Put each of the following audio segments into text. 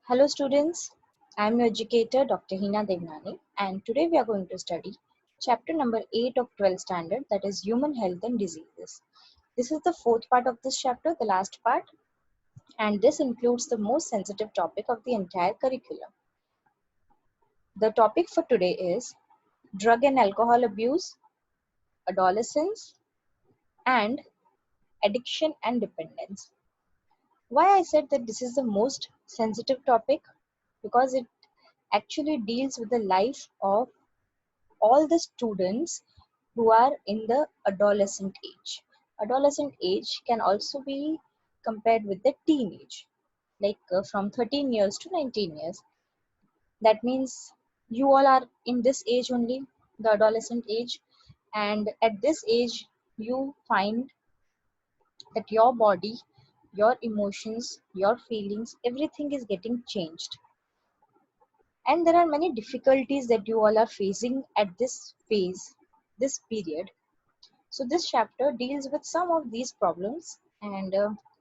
Hello students, I am your educator Dr. Hina Devnani and today we are going to study chapter number 8 of 12th standard, that is human health and diseases. This is the fourth part of this chapter, the last part, and this includes the most sensitive topic of the entire curriculum. The topic for today is drug and alcohol abuse, adolescence and addiction and dependence. Why I said that this is the most sensitive topic? Because it actually deals with the life of all the students who are in the adolescent age. Adolescent age can also be compared with the teenage, like from 13 years to 19 years. That means you all are in this age only, the adolescent age, and at this age, you find that your body, your emotions, your feelings, everything is getting changed. And there are many difficulties that you all are facing at this phase, this period. So this chapter deals with some of these problems and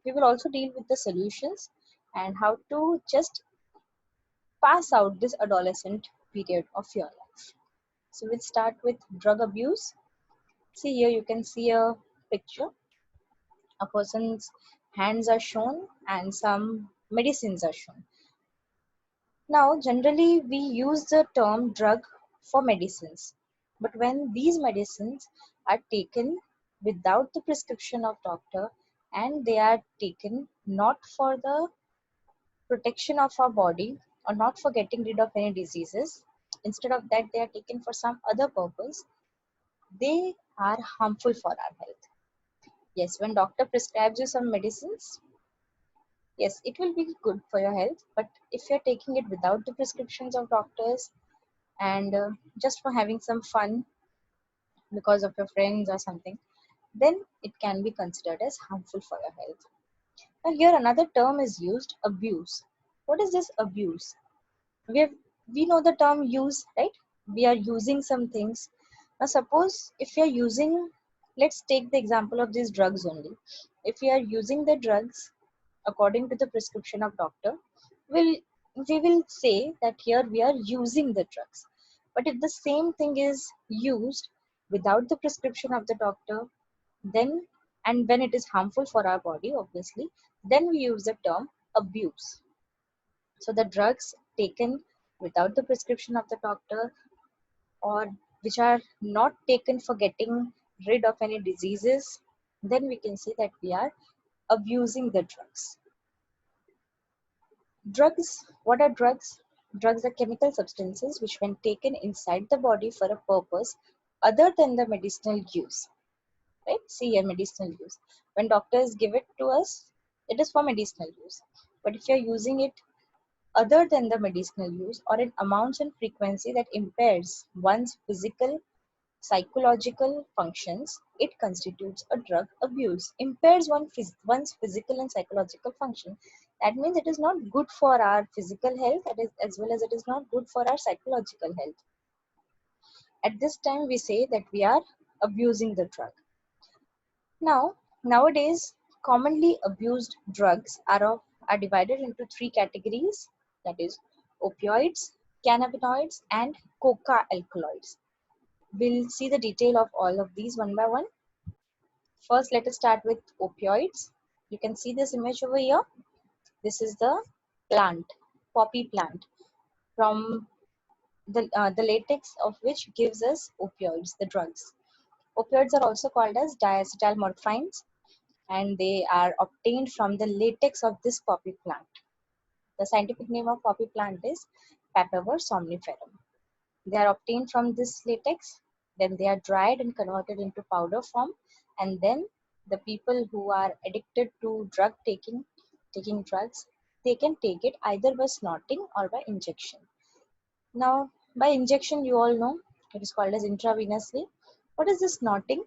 we will also deal with the solutions and how to just pass out this adolescent period of your life. So we'll start with drug abuse. See here you can see a picture. A person's hands are shown and some medicines are shown. Now generally we use the term drug for medicines, but when these medicines are taken without the prescription of doctor and they are taken not for the protection of our body or not for getting rid of any diseases, instead of that they are taken for some other purpose, they are harmful for our health. Yes, when doctor prescribes you some medicines, yes, it will be good for your health, but if you're taking it without the prescriptions of doctors and just for having some fun because of your friends or something, then it can be considered as harmful for your health. Now, here another term is used, abuse. What is this abuse? We have, we know the term use, right? We are using some things. Now, suppose if you are using, let's take the example of these drugs only. If we are using the drugs according to the prescription of doctor, will we will say that here we are using the drugs. But if the same thing is used without the prescription of the doctor, then and when it is harmful for our body, obviously, then we use the term abuse. So the drugs taken without the prescription of the doctor or which are not taken for getting rid of any diseases, then we can say that we are abusing the drugs. Drugs, what are drugs? Drugs are chemical substances which, when taken inside the body for a purpose other than the medicinal use, right? See here, medicinal use. When doctors give it to us, it is for medicinal use. But if you're using it other than the medicinal use or in amounts and frequency that impairs one's physical, psychological functions, it constitutes a drug abuse. Impairs one's physical and psychological function. That means it is not good for our physical health as well as it is not good for our psychological health. At this time, we say that we are abusing the drug. Now, nowadays, commonly abused drugs are divided into three categories, that is, opioids, cannabinoids, and COCA alkaloids. We'll see the detail of all of these one by one. First, let us start with opioids. You can see this image over here. This is the plant, poppy plant, from the latex of which gives us opioids, the drugs. Opioids are also called as diacetylmorphines and they are obtained from the latex of this poppy plant. The scientific name of poppy plant is Papaver somniferum. They are obtained from this latex, then they are dried and converted into powder form, and then the people who are addicted to taking drugs, they can take it either by snorting or by injection. Now, by injection, you all know it is called as intravenously. What is this snorting?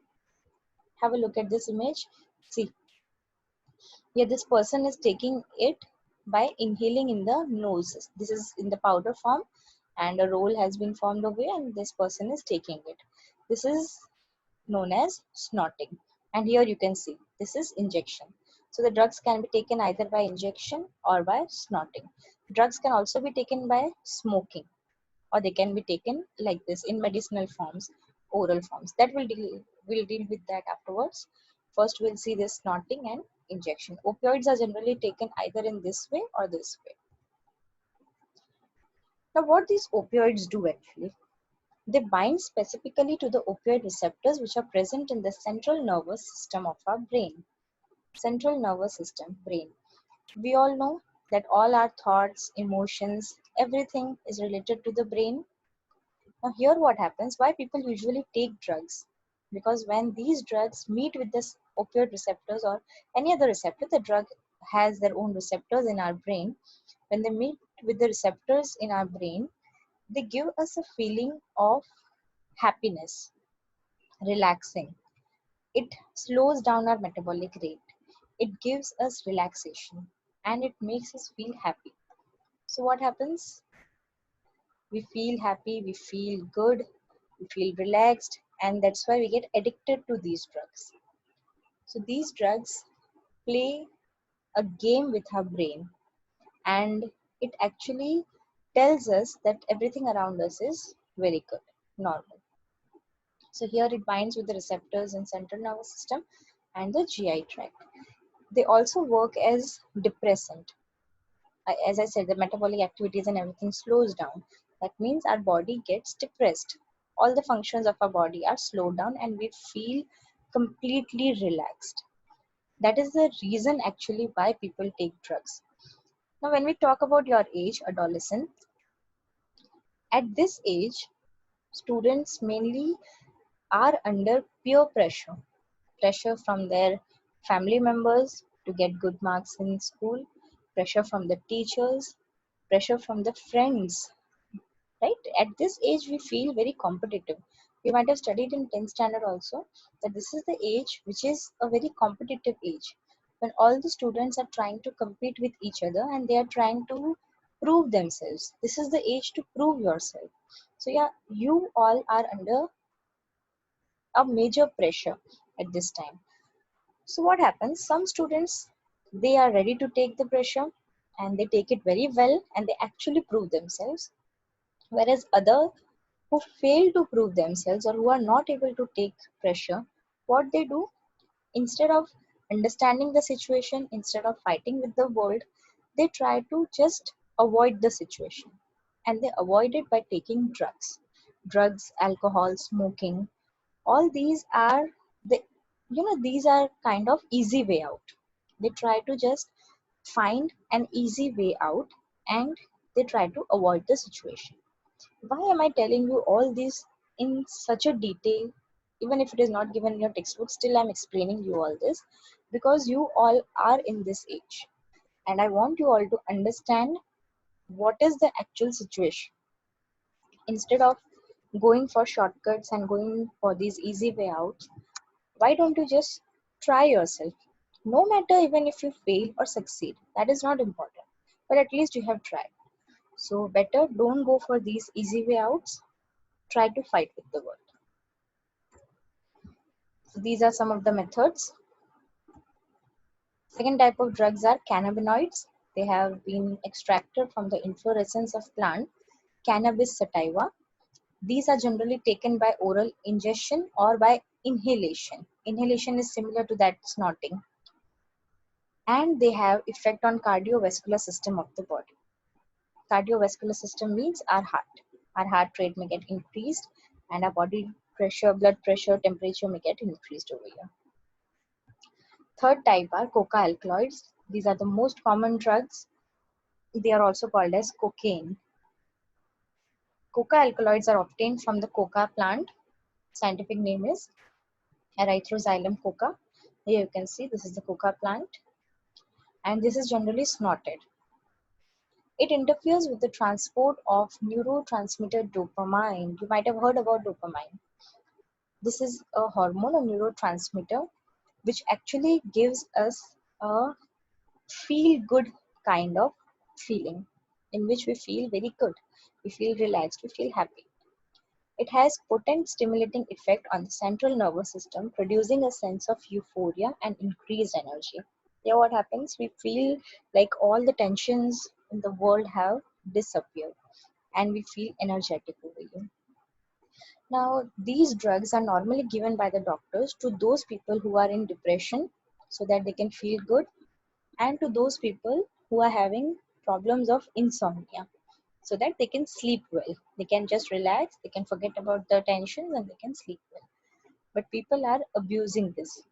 Have a look at this image. See, here this person is taking it by inhaling in the nose. This is in the powder form and a roll has been formed over here and this person is taking it. This is known as snorting. And here you can see this is injection. So the drugs can be taken either by injection or by snorting. Drugs can also be taken by smoking, or they can be taken like this in medicinal forms, oral forms. That we'll deal with that afterwards. First we'll see this snorting and injection. Opioids are generally taken either in this way or this way. Now what these opioids do actually, they bind specifically to the opioid receptors which are present in the central nervous system of our brain. Central nervous system, brain. We all know that all our thoughts, emotions, everything is related to the brain. Now here what happens, why people usually take drugs? Because when these drugs meet with this opioid receptors or any other receptor, the drug has their own receptors in our brain. When they meet with the receptors in our brain, they give us a feeling of happiness, relaxing. It slows down our metabolic rate. It gives us relaxation and it makes us feel happy. So what happens? We feel happy, we feel good, we feel relaxed, and that's why we get addicted to these drugs. So these drugs play a game with our brain, and it actually tells us that everything around us is very good, normal. So here it binds with the receptors in central nervous system and the GI tract. They also work as depressant. As I said, the metabolic activities and everything slows down. That means our body gets depressed. All the functions of our body are slowed down and we feel completely relaxed. That is the reason actually why people take drugs. Now, when we talk about your age, adolescent, at this age, students mainly are under peer pressure. Pressure from their family members to get good marks in school, pressure from the teachers, pressure from the friends, right? At this age we feel very competitive. We might have studied in 10th standard also that this is the age which is a very competitive age, when all the students are trying to compete with each other and they are trying to prove themselves. This is the age to prove yourself. So yeah, you all are under a major pressure at this time. So what happens, some students, they are ready to take the pressure and they take it very well and they actually prove themselves, whereas other who fail to prove themselves or who are not able to take pressure, what they do, instead of understanding the situation, instead of fighting with the world, they try to just avoid the situation. And they avoid it by taking drugs. Drugs, alcohol, smoking, all these are the, these are kind of easy way out. They try to just find an easy way out and they try to avoid the situation. Why am I telling you all this in such a detail? Even if it is not given in your textbook, still I'm explaining you all this because you all are in this age. And I want you all to understand what is the actual situation. Instead of going for shortcuts and going for these easy way outs, why don't you just try yourself? No matter even if you fail or succeed, that is not important. But at least you have tried. So better don't go for these easy way outs. Try to fight with the world. So these are some of the methods. Second type of drugs are cannabinoids. They have been extracted from the inflorescence of plant Cannabis sativa. These are generally taken by oral ingestion or by inhalation. Inhalation is similar to that snorting. And they have effect on cardiovascular system of the body. Cardiovascular system means our heart. Our heart rate may get increased and our body pressure, blood pressure, temperature may get increased over here. Third type are COCA alkaloids. These are the most common drugs. They are also called as cocaine. COCA alkaloids are obtained from the coca plant. Scientific name is Erythroxylum coca. Here you can see this is the coca plant and this is generally snorted. It interferes with the transport of neurotransmitter dopamine. You might have heard about dopamine. This is a hormone, a neurotransmitter, which actually gives us a feel good kind of feeling in which we feel very good, we feel relaxed, we feel happy. It has potent stimulating effect on the central nervous system, producing a sense of euphoria and increased energy. Here what happens, we feel like all the tensions in the world have disappeared and we feel energetic over here. Now, these drugs are normally given by the doctors to those people who are in depression so that they can feel good, and to those people who are having problems of insomnia so that they can sleep well. They can just relax, they can forget about the tensions, and they can sleep well. But people are abusing this.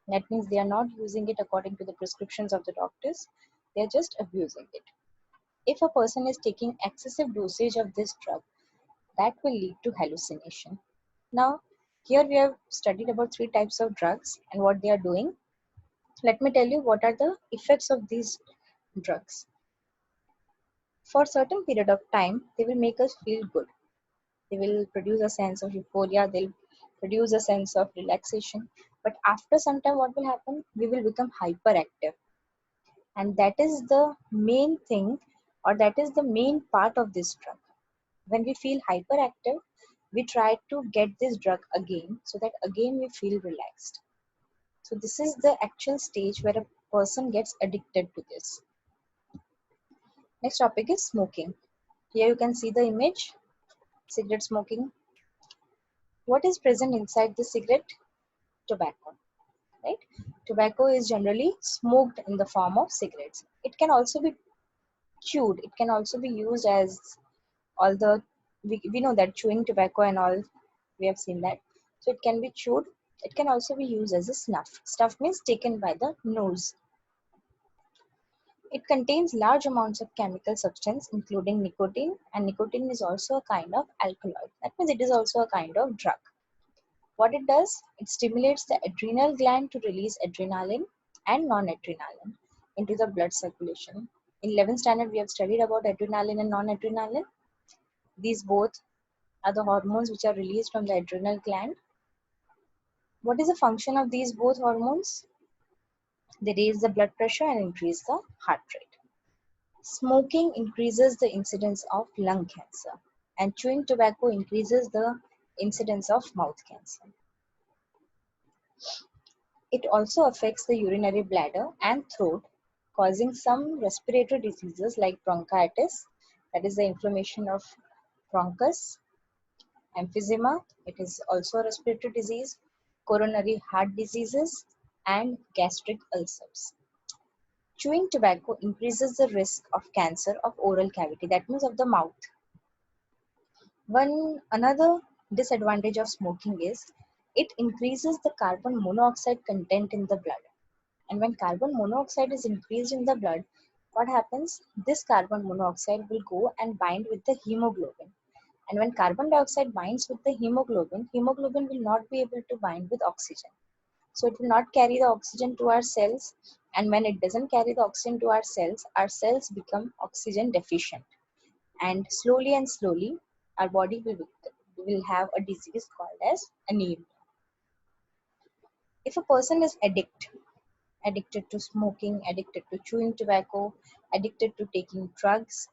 That means they are not using it according to the prescriptions of the doctors, they are just abusing it. If a person is taking excessive dosage of this drug, that will lead to hallucination. Now, here we have studied about three types of drugs and what they are doing. Let me tell you what are the effects of these drugs. For a certain period of time, they will make us feel good. They will produce a sense of euphoria, they'll produce a sense of relaxation. But after some time, what will happen? We will become hyperactive. And that is the main thing, or that is the main part of this drug. When we feel hyperactive, we try to get this drug again so that again we feel relaxed. So this is the actual stage where a person gets addicted to this. Next topic is smoking. Here you can see the image, cigarette smoking. What is present inside the cigarette? Tobacco, right? Tobacco is generally smoked in the form of cigarettes. It can also be chewed. It can also be used as all the, we know that chewing tobacco and all, we have seen that. So it can be chewed. It can also be used as a snuff. Snuff means taken by the nose. It contains large amounts of chemical substance including nicotine, and nicotine is also a kind of alkaloid. That means it is also a kind of drug. What it does, it stimulates the adrenal gland to release adrenaline and non-adrenaline into the blood circulation. In 11th standard, we have studied about adrenaline and non-adrenaline. These both are the hormones which are released from the adrenal gland. What is the function of these both hormones? They raise the blood pressure and increase the heart rate. Smoking increases the incidence of lung cancer, and chewing tobacco increases the incidence of mouth cancer. It also affects the urinary bladder and throat, causing some respiratory diseases like bronchitis, that is the inflammation of bronchus, emphysema, it is also a respiratory disease, coronary heart diseases, and gastric ulcers. Chewing tobacco increases the risk of cancer of oral cavity, that means of the mouth. One another disadvantage of smoking is it increases the carbon monoxide content in the blood. And when carbon monoxide is increased in the blood, what happens? This carbon monoxide will go and bind with the hemoglobin. And when carbon dioxide binds with the hemoglobin, hemoglobin will not be able to bind with oxygen. So it will not carry the oxygen to our cells. And when it doesn't carry the oxygen to our cells become oxygen deficient. And slowly and slowly, our body will have a disease called as anemia. If a person is addicted to smoking, addicted to chewing tobacco, addicted to taking drugs,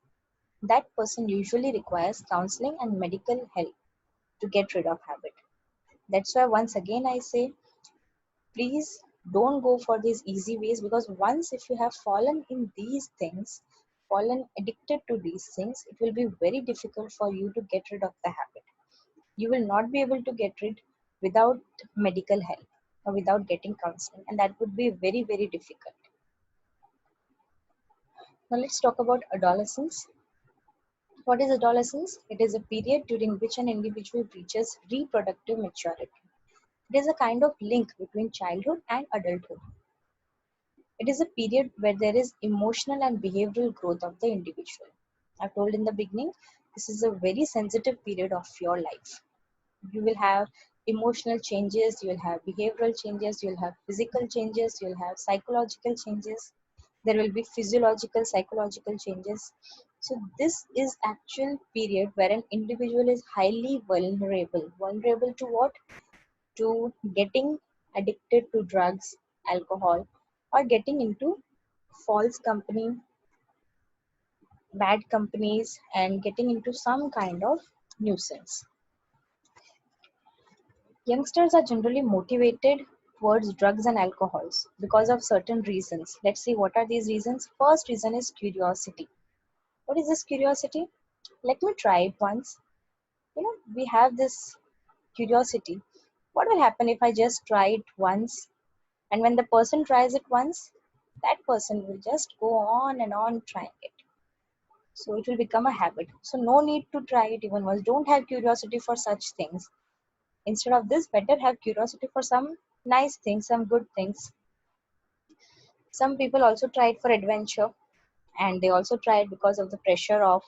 that person usually requires counseling and medical help to get rid of habit. That's why once again I say, please don't go for these easy ways, because once if you have fallen in these things, fallen addicted to these things, it will be very difficult for you to get rid of the habit. You will not be able to get rid without medical help or without getting counseling, and that would be very, very difficult. Now let's talk about adolescence. What is adolescence? It is a period during which an individual reaches reproductive maturity. It is a kind of link between childhood and adulthood. It is a period where there is emotional and behavioral growth of the individual. I told in the beginning, this is a very sensitive period of your life. You will have emotional changes, you will have behavioral changes, you will have physical changes, you will have psychological changes, there will be physiological, psychological changes. So this is actual period where an individual is highly vulnerable. Vulnerable to what? To getting addicted to drugs, alcohol, or getting into false company, bad companies, and getting into some kind of nuisance. Youngsters are generally motivated, towards drugs and alcohols because of certain reasons. Let's see what are these reasons. First reason is curiosity. What is this curiosity? Let me try it once. We have this curiosity. What will happen if I just try it once? And when the person tries it once, that person will just go on and on trying it. So it will become a habit. So no need to try it even once. Don't have curiosity for such things. Instead of this, better have curiosity for some nice things, some good things. Some people also try it for adventure, and they also try it because of the pressure of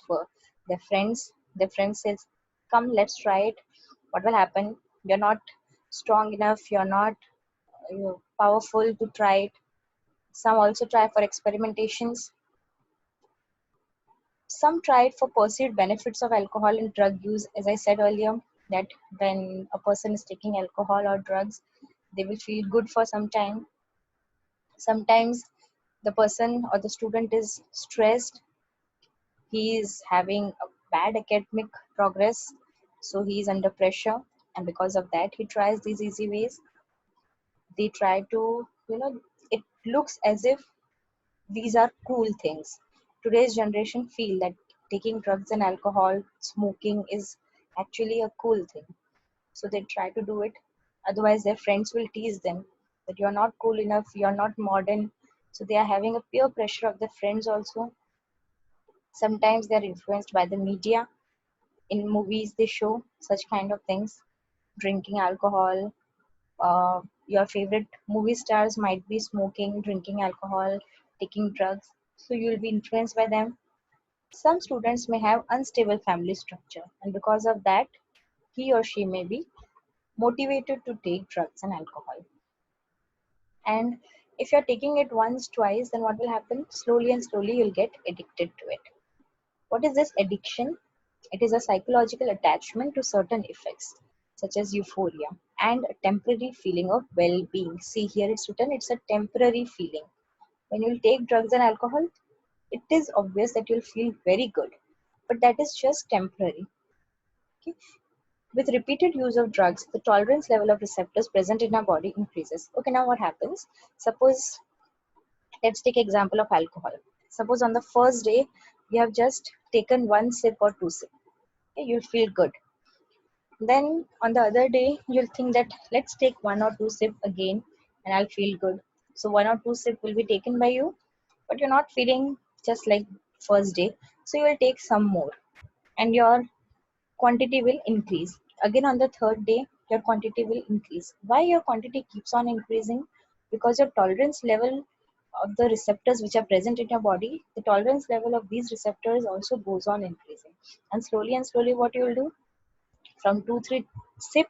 their friends. Their friends says, "Come, let's try it." What will happen? You're not strong enough. You're not powerful to try it. Some also try for experimentations. Some try it for perceived benefits of alcohol and drug use. As I said earlier, that when a person is taking alcohol or drugs, they will feel good for some time. Sometimes the person or the student is stressed, he is having a bad academic progress, so he is under pressure, and because of that he tries these easy ways. They try to, it looks as if these are cool things. Today's generation feel that taking drugs and alcohol, smoking is actually a cool thing, so they try to do it. Otherwise their friends will tease them that you're not cool enough, you're not modern. So they are having a peer pressure of their friends also. Sometimes they are influenced by the media. In movies they show such kind of things, drinking alcohol. Your favorite movie stars might be smoking, drinking alcohol, taking drugs, so you'll be influenced by them. Some students may have unstable family structure, and because of that he or she may be motivated to take drugs and alcohol. And if you're taking it once, twice, then what will happen? Slowly and slowly you'll get addicted to it. What is this addiction? It is a psychological attachment to certain effects, such as euphoria and a temporary feeling of well being. See, here it's written it's a temporary feeling. When you'll take drugs and alcohol, it is obvious that you'll feel very good, but that is just temporary. Okay? With repeated use of drugs, the tolerance level of receptors present in our body increases. Okay, now what happens? Suppose, let's take example of alcohol. Suppose on the first day, you have just taken one sip or two sips. Okay, you'll feel good. Then on the other day, you'll think that let's take one or two sip again and I'll feel good. So one or two sip will be taken by you, but you're not feeling just like first day. So you will take some more and your quantity will increase. Again on the third day, your quantity will increase. Why your quantity keeps on increasing? Because your tolerance level of the receptors which are present in your body, the tolerance level of these receptors also goes on increasing. And slowly what you will do? From 2 3 sip,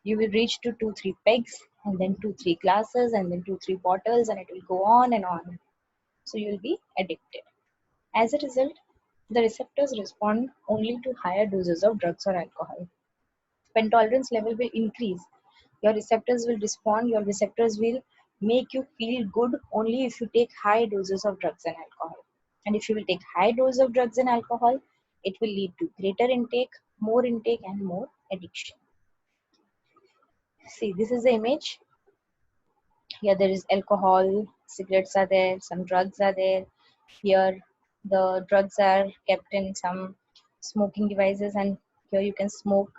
you will reach to 2 3 pegs, and then 2 3 glasses, and then 2 3 bottles, and it will go on and on. So you will be addicted. As a result, the receptors respond only to higher doses of drugs or alcohol. When tolerance level will increase, your receptors will respond. Your receptors will make you feel good only if you take high doses of drugs and alcohol. And if you will take high dose of drugs and alcohol, it will lead to greater intake, and more addiction. See, this is the image. Here there is alcohol, cigarettes are there, some drugs are there. Here the drugs are kept in some smoking devices, and here you can smoke.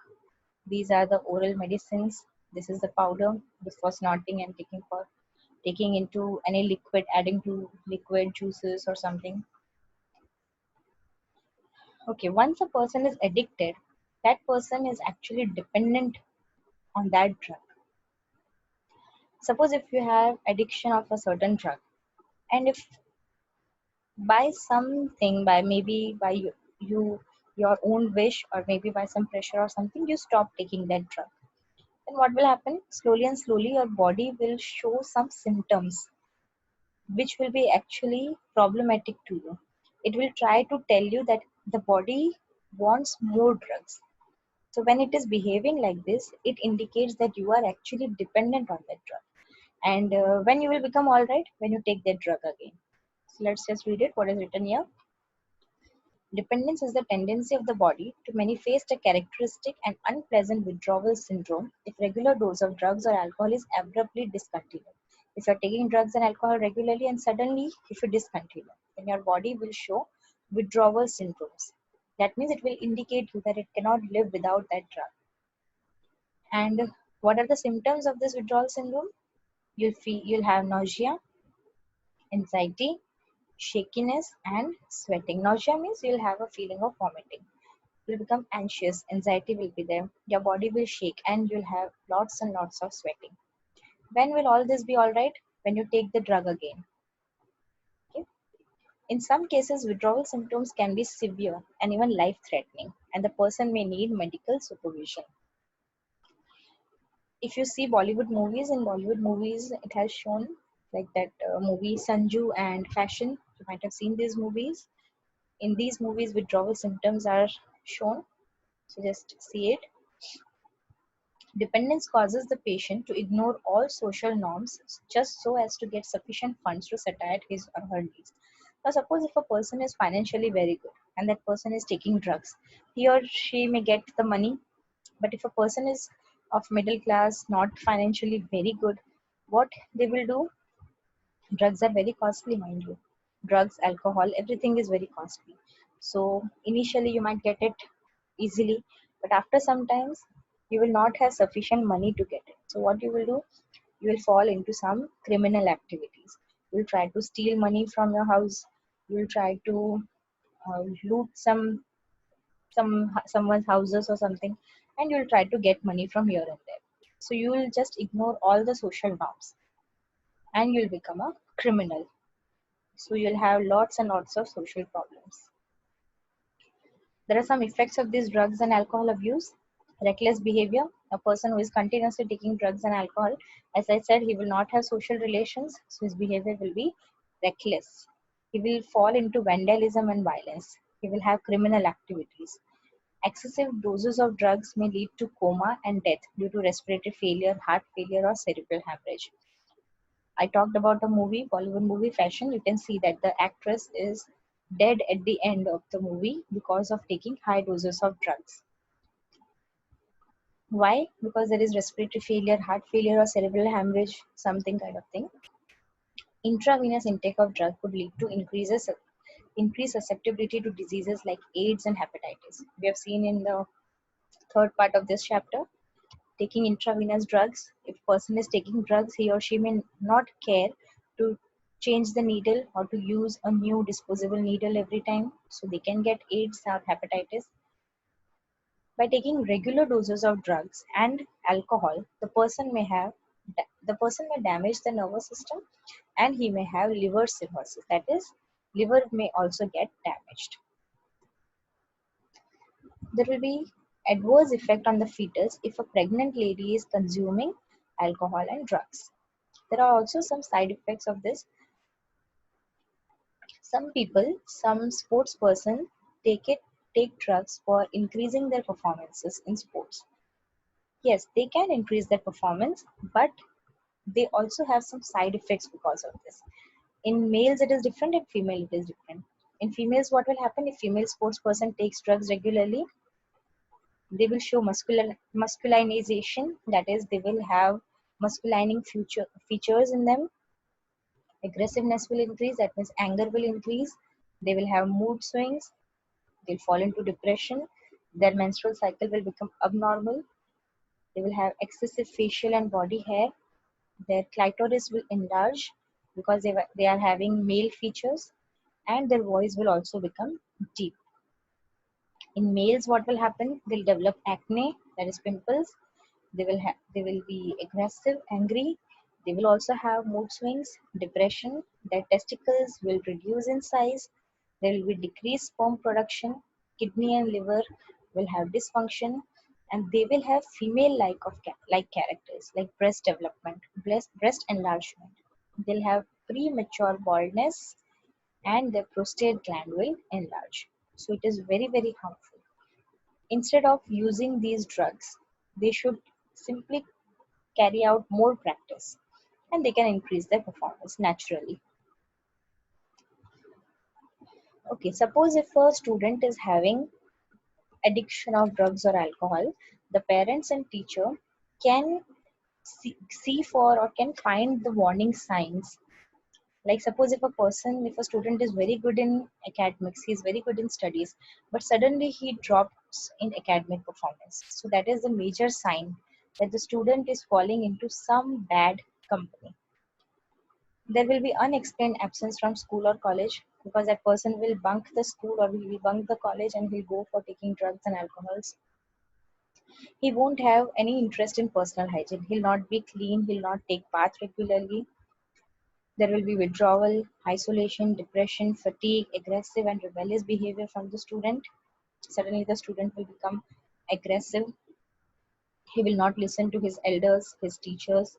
These are the oral medicines. This is the powder. This for snorting and taking into any liquid, adding to liquid juices or something. Okay, once a person is addicted, that person is actually dependent on that drug. Suppose if you have addiction of a certain drug, and if by something, by maybe by you your own wish, or maybe by some pressure or something, you stop taking that drug, then what will happen? Slowly and slowly your body will show some symptoms which will be actually problematic to you. It will try to tell you that the body wants more drugs. So when it is behaving like this, it indicates that you are actually dependent on that drug. And when you will become all right, when you take that drug again. So let's just read it. What is written here? Dependence is the tendency of the body to manifest a characteristic and unpleasant withdrawal syndrome if regular dose of drugs or alcohol is abruptly discontinued. If you're taking drugs and alcohol regularly and suddenly if you discontinue, then your body will show withdrawal syndromes. That means it will indicate you that it cannot live without that drug. And what are the symptoms of this withdrawal syndrome? You'll have nausea, anxiety, shakiness, and sweating. Nausea means you'll have a feeling of vomiting. You'll become anxious, anxiety will be there, your body will shake, and you'll have lots and lots of sweating. When will all this be all right? When you take the drug again. Okay? In some cases, withdrawal symptoms can be severe and even life threatening, and the person may need medical supervision. If you see in Bollywood movies, it has shown like that movie Sanju and Fashion. You might have seen these movies. In these movies, withdrawal symptoms are shown. So just see it. Dependence causes the patient to ignore all social norms just so as to get sufficient funds to satisfy his or her needs. Now, suppose if a person is financially very good and that person is taking drugs, he or she may get the money. But if a person is of middle class, not financially very good, what they will do? Drugs are very costly, mind you. Drugs, alcohol, everything is very costly. So initially you might get it easily, but after some times you will not have sufficient money to get it. So what you will do? You will fall into some criminal activities. You will try to steal money from your house. You will try to loot someone's houses or something, and you will try to get money from here and there. So you will just ignore all the social norms, and you'll become a criminal. So you'll have lots and lots of social problems. There are some effects of these drugs and alcohol abuse. Reckless behavior. A person who is continuously taking drugs and alcohol, as I said, he will not have social relations, so his behavior will be reckless. He will fall into vandalism and violence. He will have criminal activities. Excessive doses of drugs may lead to coma and death due to respiratory failure, heart failure, or cerebral hemorrhage. I talked about a movie, Bollywood movie Fashion. You can see that the actress is dead at the end of the movie because of taking high doses of drugs. Why? Because there is respiratory failure, heart failure, or cerebral hemorrhage, something kind of thing. Intravenous intake of drug could lead to increased susceptibility to diseases like AIDS and hepatitis. We have seen in the third part of this chapter, taking intravenous drugs. If a person is taking drugs, he or she may not care to change the needle or to use a new disposable needle every time, so they can get AIDS or hepatitis. By taking regular doses of drugs and alcohol, the person may damage the nervous system, and he may have liver cirrhosis. That is, liver may also get damaged. There will be adverse effect on the fetus if a pregnant lady is consuming alcohol and drugs. There are also some side effects of this. Some sports person take drugs for increasing their performances in sports. Yes, they can increase their performance, but they also have some side effects because of this. In males it is different, in female it is different. In females, what will happen if female sports person takes drugs regularly? They will show masculinization, that is, they will have masculining features in them. Aggressiveness will increase, that means anger will increase. They will have mood swings, they'll fall into depression, their menstrual cycle will become abnormal, they will have excessive facial and body hair, their clitoris will enlarge because they are having male features, and their voice will also become deep. In males, what will happen? They'll develop acne, that is pimples. They will be aggressive, angry. They will also have mood swings, depression. Their testicles will reduce in size. There will be decreased sperm production. Kidney and liver will have dysfunction, and they will have female like characters like breast development, breast enlargement. They'll have premature baldness, and their prostate gland will enlarge. So it is very, very harmful. Instead of using these drugs, they should simply carry out more practice, and they can increase their performance naturally. Okay, suppose if a student is having addiction of drugs or alcohol, the parents and teacher can see for or can find the warning signs. Like suppose if a student is very good in academics, he is very good in studies, but suddenly he drops in academic performance. So that is the major sign that the student is falling into some bad company. There will be unexplained absence from school or college because that person will bunk the school or he will bunk the college and he'll go for taking drugs and alcohols. He won't have any interest in personal hygiene. He'll not be clean, he'll not take bath regularly. There will be withdrawal, isolation, depression, fatigue, aggressive and rebellious behavior from the student. Suddenly the student will become aggressive. He will not listen to his elders, his teachers.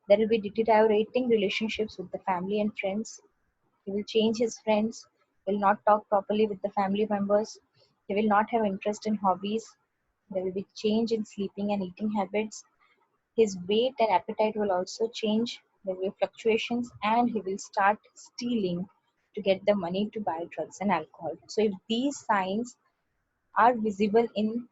There will be deteriorating relationships with the family and friends. He will change his friends, will not talk properly with the family members. He will not have interest in hobbies. There will be change in sleeping and eating habits. His weight and appetite will also change. There will be fluctuations, and he will start stealing to get the money to buy drugs and alcohol. So, if these signs are visible in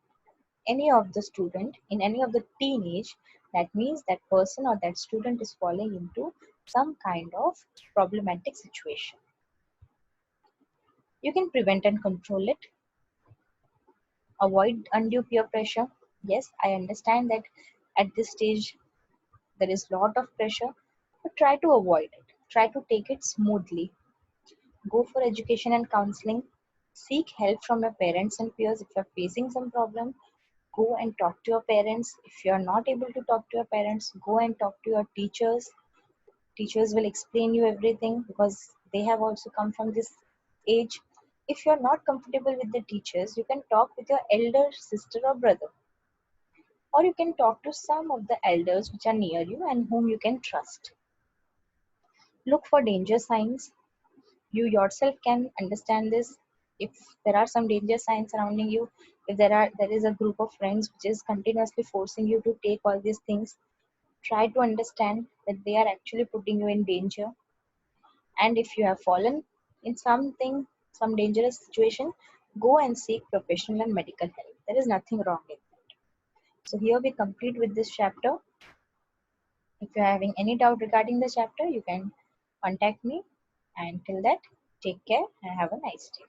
any of the student, in any of the teenage, that means that person or that student is falling into some kind of problematic situation. You can prevent and control it. Avoid undue peer pressure. Yes, I understand that at this stage there is lot of pressure, but try to avoid it. Try to take it smoothly. Go for education and counseling. Seek help from your parents and peers if you're facing some problem. Go and talk to your parents. If you're not able to talk to your parents, go and talk to your teachers. Teachers will explain you everything because they have also come from this age. If you're not comfortable with the teachers, you can talk with your elder sister or brother, or you can talk to some of the elders which are near you and whom you can trust. Look for danger signs. You yourself can understand this. If there are some danger signs surrounding you, if there is a group of friends which is continuously forcing you to take all these things, try to understand that they are actually putting you in danger. And if you have fallen in something, some dangerous situation, go and seek professional and medical help. There is nothing wrong in that. So here we complete with this chapter. If you are having any doubt regarding the chapter, you can contact me. And till that, take care and have a nice day.